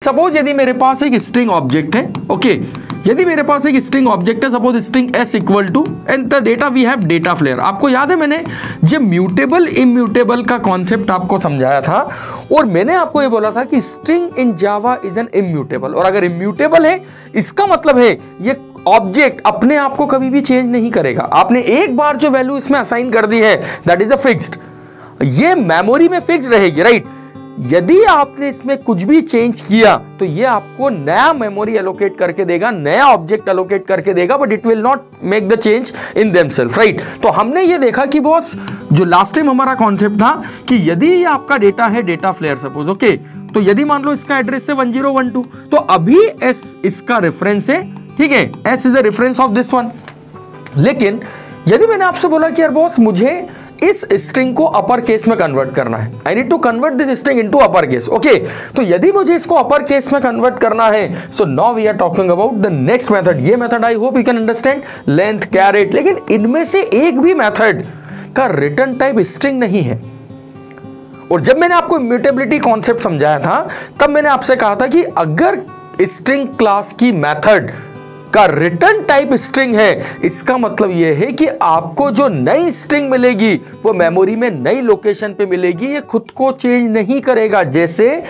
Suppose यदि मेरे पास एक स्ट्रिंग ऑब्जेक्ट है, ओके, यदि मेरे पास एक स्ट्रिंग ऑब्जेक्ट है, suppose string s equal to and the data we have data flair. आपको याद है मैंने जब म्यूटेबल इम्यूटेबल का कॉन्सेप्ट आपको समझाया था और मैंने आपको ये बोला था कि string in Java is an immutable, और अगर इम्यूटेबल है इसका मतलब है ये ऑब्जेक्ट अपने आप को कभी भी चेंज नहीं करेगा। आपने एक बार जो वैल्यू इसमें असाइन कर दी है दैट इज अ फिक्स्ड, ये मेमोरी में फिक्स्ड रहेगी, राइट। यदि आपने इसमें कुछ भी चेंज किया तो ये आपको नया मेमोरी एलोकेट करके देगा, नया ऑब्जेक्ट एलोकेट करके देगा, but it will not make the change in themself, right. तो हमने ये देखा कि बॉस जो लास्ट टाइम हमारा कॉन्सेप्ट था कि यदि ये आपका डेटा है डेटा फ्लेयर सपोज, ओके, तो यदि मान लो इसका एड्रेस है 1012, तो अभी s इसका रेफरेंस है, ठीक है, s is the reference of this one. लेकिन यदि मैंने आपसे बोला कि यार बॉस मुझे इस स्ट्रिंग को अपर केस में कन्वर्ट करना है, I need to convert this string into upper case, okay, तो यदि मुझे इसको अपर केस में कन्वर्ट करना है, so now we are talking about the next method. ये method I hope you can understand, length carat, लेकिन इनमें से एक भी मेथड का रिटर्न टाइप स्ट्रिंग नहीं है। और जब मैंने आपको इम्यूटेबिलिटी कॉन्सेप्ट समझाया था तब मैंने आपसे कहा था कि अगर स्ट्रिंग क्लास की मेथड का रिटर्न टाइप स्ट्रिंग है, इसका मतलब यह है कि आपको जो नई स्ट्रिंग मिलेगी वो मेमोरी में नई लोकेशन पे मिलेगी, ये खुद को चेंज नहीं करेगा। जैसे